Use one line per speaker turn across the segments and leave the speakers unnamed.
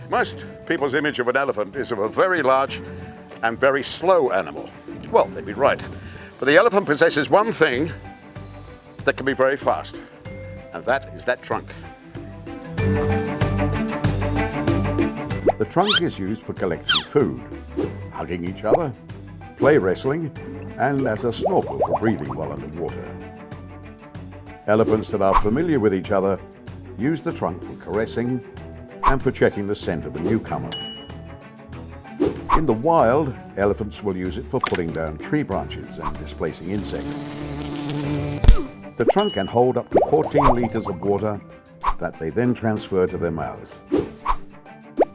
Most people's image of an elephant is of a very large and very slow animal. Well, they'd be right. But the elephant possesses one thing that can be very fast, and that is that trunk.
The trunk is used for collecting food, hugging each other, play wrestling, and as a snorkel for breathing while underwater. Elephants that are familiar with each other use the trunk for caressing and for checking the scent of a newcomer. In the wild, elephants will use it for pulling down tree branches and displacing insects. The trunk can hold up to 14 liters of water that they then transfer to their mouths.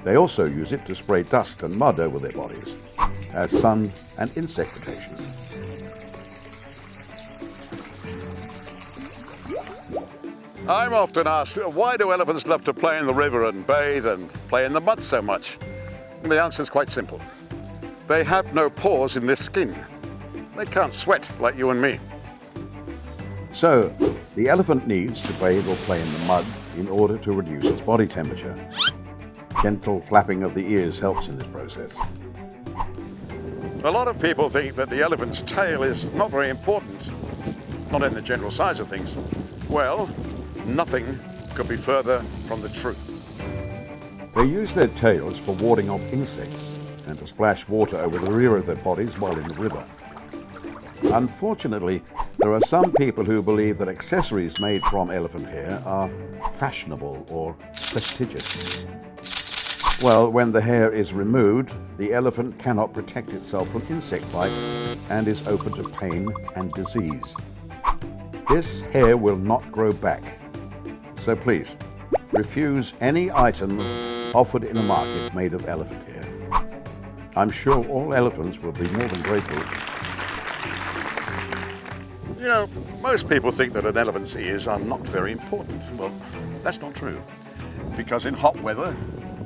They also use it to spray dust and mud over their bodies as sun and insect protection.
I'm often asked, why do elephants love to play in the river and bathe and play in the mud so much? And the answer is quite simple. They have no pores in their skin. They can't sweat like you and me.
So, the elephant needs to bathe or play in the mud in order to reduce its body temperature. Gentle flapping of the ears helps in this process.
A lot of people think that the elephant's tail is not very important, not in the general size of things. Well, nothing could be further from the truth.
They use their tails for warding off insects and to splash water over the rear of their bodies while in the river. Unfortunately, there are some people who believe that accessories made from elephant hair are fashionable or prestigious. Well, when the hair is removed, the elephant cannot protect itself from insect bites and is open to pain and disease. This hair will not grow back. So please, refuse any item offered in a market made of elephant hair. I'm sure all elephants will be more than grateful.
You know, most people think that an elephant's ears are not very important. Well, that's not true. Because in hot weather,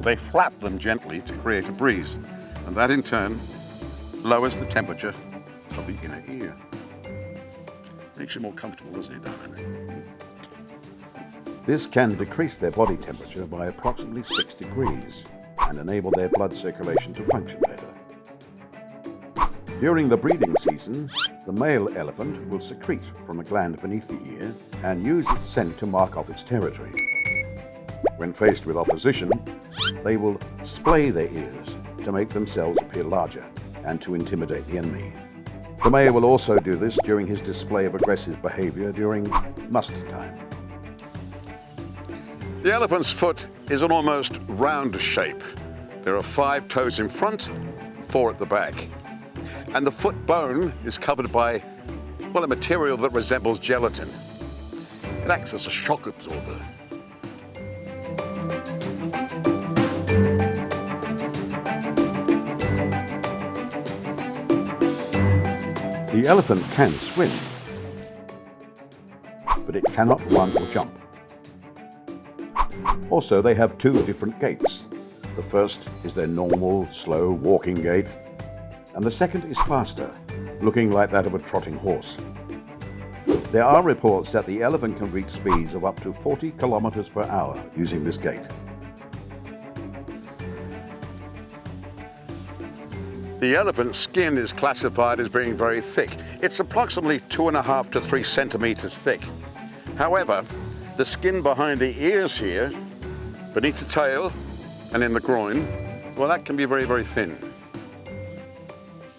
they flap them gently to create a breeze. And that in turn lowers the temperature of the inner ear. Makes you more comfortable, doesn't it, darling?
This can decrease their body temperature by approximately 6 degrees and enable their blood circulation to function better. During the breeding season, the male elephant will secrete from a gland beneath the ear and use its scent to mark off its territory. When faced with opposition, they will splay their ears to make themselves appear larger and to intimidate the enemy. The male will also do this during his display of aggressive behavior during must time.
The elephant's foot is an almost round shape. There are 5 toes in front, 4 at the back. And the foot bone is covered by, well, a material that resembles gelatin. It acts as a shock absorber.
The elephant can swim, but it cannot run or jump. Also, they have 2 different gaits. The first is their normal, slow walking gait, and the second is faster, looking like that of a trotting horse. There are reports that the elephant can reach speeds of up to 40 kilometers per hour using this gait.
The elephant's skin is classified as being very thick. It's approximately 2.5 to 3 centimeters thick. However, the skin behind the ears here, beneath the tail and in the groin, well, that can be very, very thin.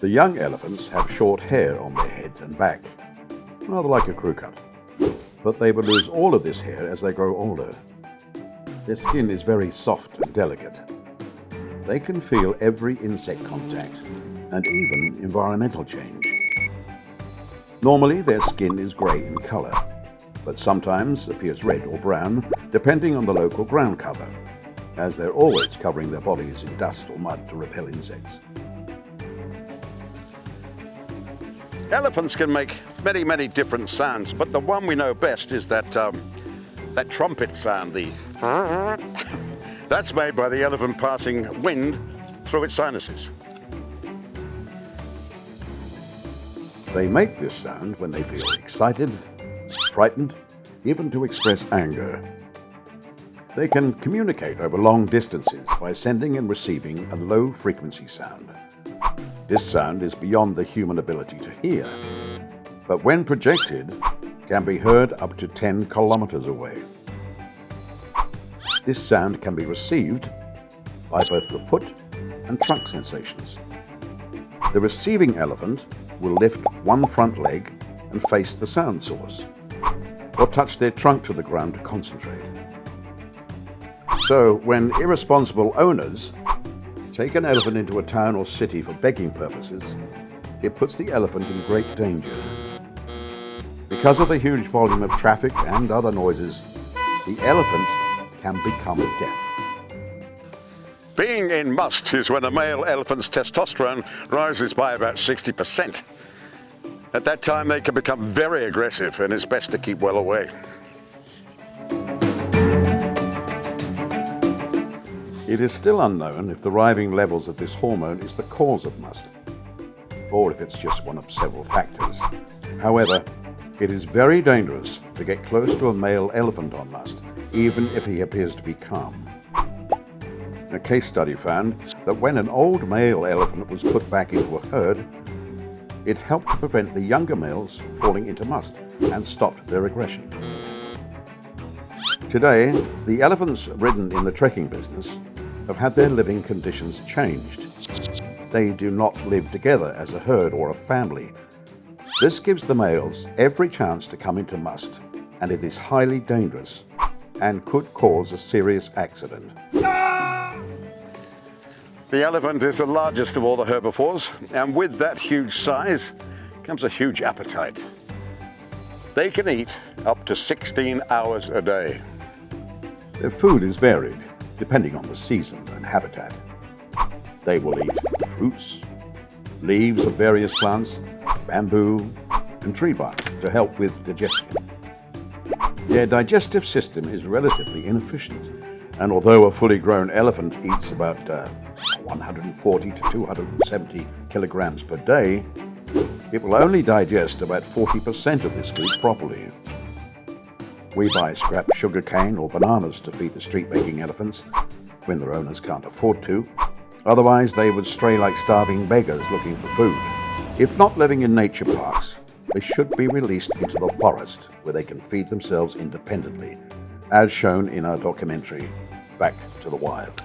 The young elephants have short hair on their head and back, rather like a crew cut. But they will lose all of this hair as they grow older. Their skin is very soft and delicate. They can feel every insect contact and even environmental change. Normally, their skin is grey in color, but sometimes appears red or brown, depending on the local ground cover, as they're always covering their bodies in dust or mud to repel insects.
Elephants can make many, many different sounds, but the one we know best is that trumpet sound, that's made by the elephant passing wind through its sinuses.
They make this sound when they feel excited, frightened, even to express anger. They can communicate over long distances by sending and receiving a low-frequency sound. This sound is beyond the human ability to hear, but when projected, can be heard up to 10 kilometers away. This sound can be received by both the foot and trunk sensations. The receiving elephant will lift one front leg and face the sound source, or touch their trunk to the ground to concentrate. So, when irresponsible owners take an elephant into a town or city for begging purposes, it puts the elephant in great danger. Because of the huge volume of traffic and other noises, the elephant can become deaf.
Being in must is when a male elephant's testosterone rises by about 60%. At that time, they can become very aggressive, and it's best to keep well away.
It is still unknown if the rising levels of this hormone is the cause of must, or if it's just one of several factors. However, it is very dangerous to get close to a male elephant on must, even if he appears to be calm. A case study found that when an old male elephant was put back into a herd, it helped to prevent the younger males falling into must and stopped their aggression. Today, the elephants ridden in the trekking business have had their living conditions changed. They do not live together as a herd or a family. This gives the males every chance to come into must, and it is highly dangerous and could cause a serious accident.
The elephant is the largest of all the herbivores, and with that huge size comes a huge appetite. They can eat up to 16 hours a day.
Their food is varied, depending on the season and habitat. They will eat fruits, leaves of various plants, bamboo, and tree bark to help with digestion. Their digestive system is relatively inefficient, and although a fully grown elephant eats about 140 to 270 kilograms per day, it will only digest about 40% of this food properly. We buy scrap sugar cane or bananas to feed the street-begging elephants when their owners can't afford to. Otherwise, they would stray like starving beggars looking for food. If not living in nature parks, they should be released into the forest where they can feed themselves independently, as shown in our documentary, Back to the Wild.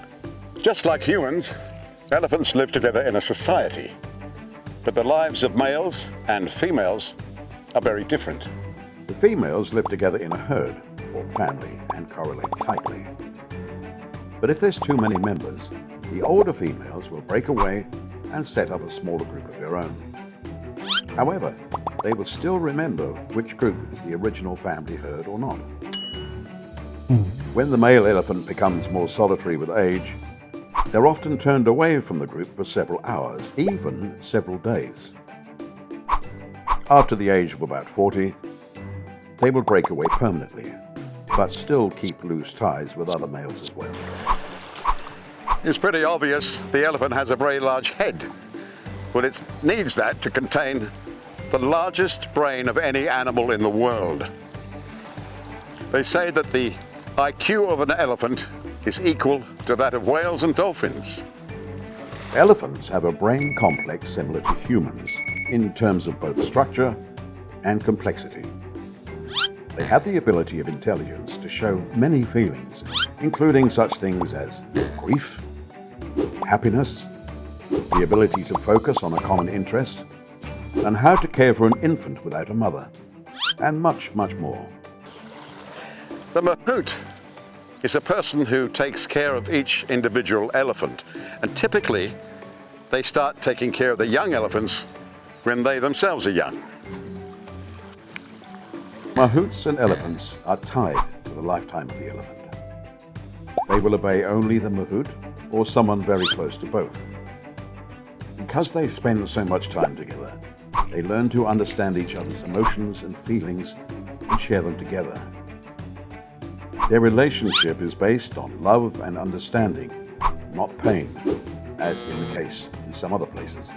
Just like humans, elephants live together in a society, but the lives of males and females are very different.
The females live together in a herd or family and correlate tightly. But if there's too many members, the older females will break away and set up a smaller group of their own. However, they will still remember which group is the original family herd or not. When the male elephant becomes more solitary with age, they're often turned away from the group for several hours, even several days. After the age of about 40, they will break away permanently, but still keep loose ties with other males as well.
It's pretty obvious the elephant has a very large head, but it needs that to contain the largest brain of any animal in the world. They say that the IQ of an elephant is equal to that of whales and dolphins.
Elephants have a brain complex similar to humans in terms of both structure and complexity. They have the ability of intelligence to show many feelings, including such things as grief, happiness, the ability to focus on a common interest, and how to care for an infant without a mother, and much, much more.
The Mcpoot is a person who takes care of each individual elephant, and typically they start taking care of the young elephants when they themselves are young.
Mahouts and elephants are tied to the lifetime of the elephant. They will obey only the mahout or someone very close to both. Because they spend so much time together, they learn to understand each other's emotions and feelings and share them together. Their relationship is based on love and understanding, not pain, as in the case in some other places.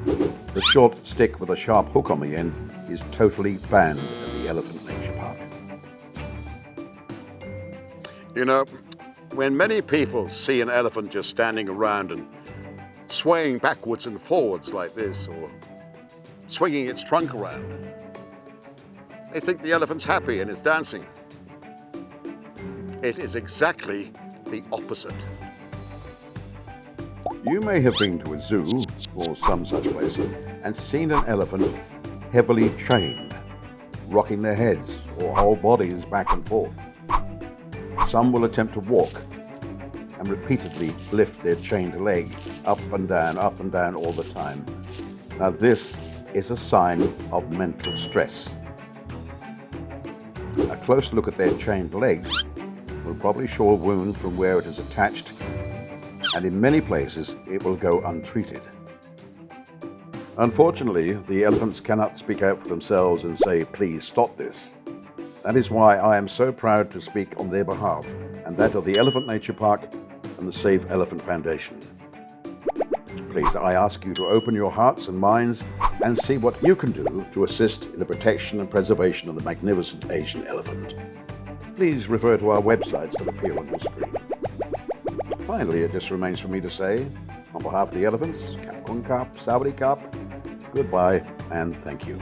The short stick with a sharp hook on the end is totally banned at the Elephant Nature Park.
You know, when many people see an elephant just standing around and swaying backwards and forwards like this, or swinging its trunk around, they think the elephant's happy and it's dancing. It is exactly the opposite.
You may have been to a zoo or some such place and seen an elephant heavily chained, rocking their heads or whole bodies back and forth. Some will attempt to walk and repeatedly lift their chained leg up and down all the time. Now this is a sign of mental stress. A close look at their chained legs will probably show a wound from where it is attached, and in many places it will go untreated. Unfortunately, the elephants cannot speak out for themselves and say, "Please stop this." That is why I am so proud to speak on their behalf, and that of the Elephant Nature Park and the Save Elephant Foundation. Please, I ask you to open your hearts and minds and see what you can do to assist in the protection and preservation of the magnificent Asian elephant. Please refer to our websites that appear on your screen. Finally, it just remains for me to say, on behalf of the elephants, Kap Kun Kap, Sawadee Kap, goodbye and thank you.